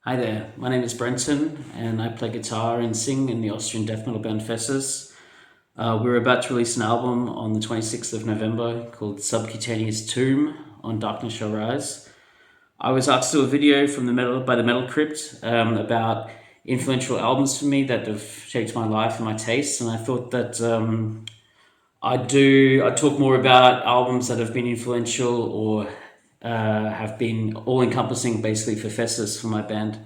Hi there, my name is Brenton and I play guitar and sing in the Austrian death metal band FESSUS. We're about to release an album on the 26th of November called Subcutaneous Tomb on Darkness Shall Rise. I was asked to do a video from by the Metal Crypt about influential albums for me that have shaped my life and my tastes, and I thought that I'd talk more about albums that have been influential or have been all-encompassing basically for FESSUS, for my band.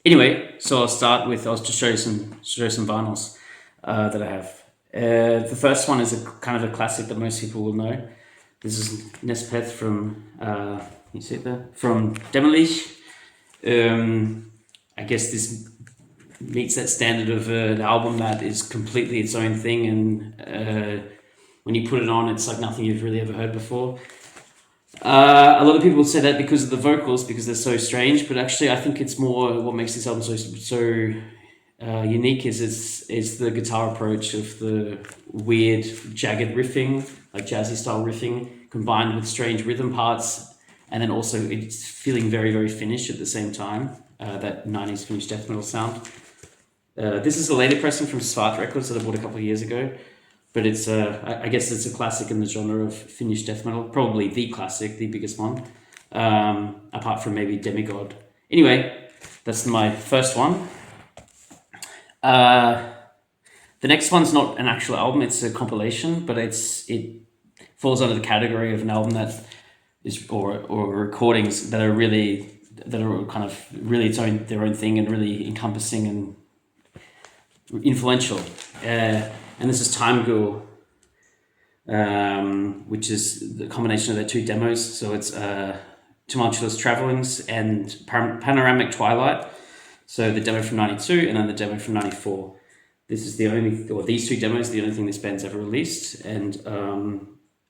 Anyway, so I'll just show you some vinyls that I have. The first one is a kind of a classic that most people will know. This is Nespeth from you see it there, from Demolish. I guess this meets that standard of an album that is completely its own thing, and when you put it on, it's like nothing you've really ever heard before. A lot of people would say that because of the vocals, because they're so strange, but actually I think it's more what makes this album so unique is the guitar approach of the weird jagged riffing, like jazzy style riffing, combined with strange rhythm parts, and then also it's feeling very, very Finnish at the same time, that 90s Finnish death metal sound. This is a later pressing from Svart Records that I bought a couple of years ago. But it's I guess it's a classic in the genre of Finnish death metal, probably the classic, the biggest one, apart from maybe Demigod. Anyway, that's my first one. The next one's not an actual album; it's a compilation, but it falls under the category of an album that is or recordings that are kind of really their own thing and really encompassing and influential. And this is Time Ghoul, which is the combination of their two demos. So it's Tumultuous Travelings and Panoramic Twilight. So the demo from 92 and then the demo from 94. This is these two demos, the only thing this band's ever released. And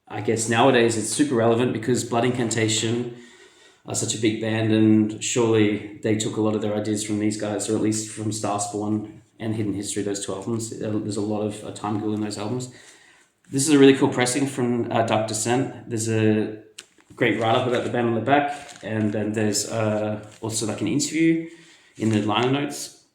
I guess nowadays it's super relevant because Blood Incantation are such a big band, and surely they took a lot of their ideas from these guys, or at least from Starspawn and Hidden History, those two albums. There's a lot of Time Ghoul in those albums. This is a really cool pressing from Dark Descent. There's a great write-up about the band on the back, and then there's also like an interview in the liner notes.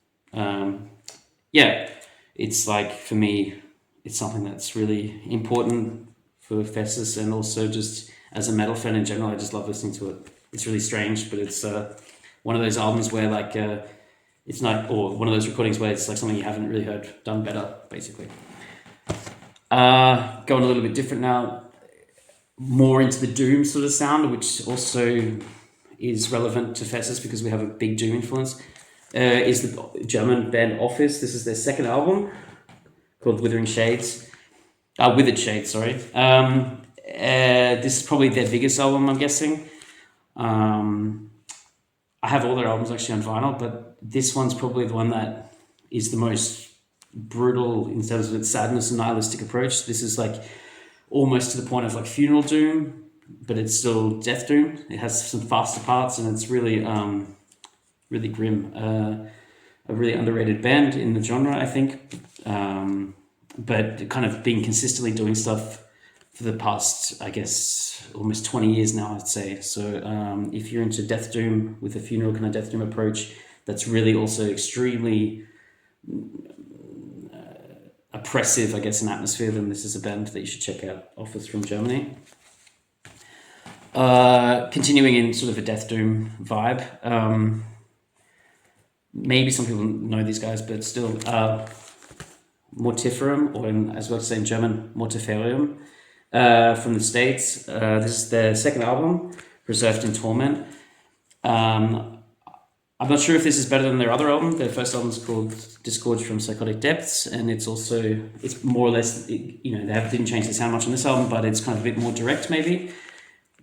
It's like, for me, it's something that's really important for FESSUS, and also just as a metal fan in general, I just love listening to it. It's really strange, but it's one of those albums where like it's not, or one of those recordings where it's like something you haven't really heard done better, basically. Going a little bit different now, more into the doom sort of sound, which also is relevant to FESSUS because we have a big doom influence, is the German band Office. This is their second album called Withered Shades, sorry. This is probably their biggest album, I'm guessing. I have all their albums actually on vinyl, but this one's probably the one that is the most brutal in terms of its sadness and nihilistic approach. This is like almost to the point of like funeral doom, but it's still death doom. It has some faster parts, and it's really, really grim. A really underrated band in the genre, I think. But kind of been consistently doing stuff for the past, I guess, almost 20 years now, I'd say. So if you're into death doom with a funeral kind of death doom approach, that's really also extremely oppressive, I guess, in atmosphere, then this is a band that you should check out. Office from Germany. Continuing in sort of a death doom vibe. Maybe some people know these guys, but still, Mortiferum, or as well as say in German, Mortiferium, from the States. This is their second album, Preserved in Torment. I'm not sure if this is better than their other album. Their first album is called Disgorged from Psychotic Depths, and it's more or less, they didn't change the sound much on this album, but it's kind of a bit more direct maybe.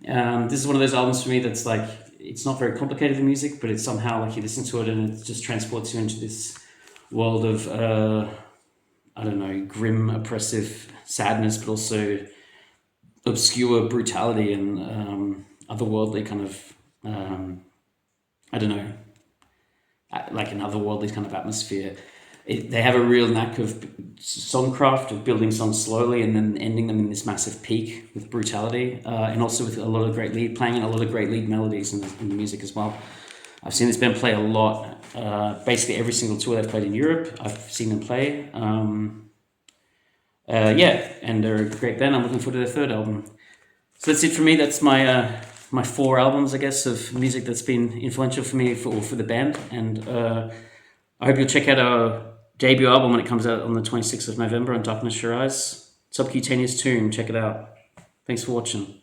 This is one of those albums for me that's like, it's not very complicated, the music, but it's somehow like you listen to it and it just transports you into this world of, grim, oppressive sadness, but also obscure brutality and otherworldly kind of, like an otherworldly kind of atmosphere. They have a real knack of songcraft, of building songs slowly and then ending them in this massive peak with brutality, and also with a lot of great lead playing and a lot of great lead melodies in the music as well. I've seen this band play a lot. Basically every single tour they've played in Europe, I've seen them play. Yeah, and they're a great band. I'm looking forward to their third album. So that's it for me. That's my 4 albums, I guess, of music that's been influential for me for the band. And I hope you'll check out our debut album when it comes out on the 26th of November on Darkness Your Eyes. Subcutaneous Tomb. Check it out. Thanks for watching.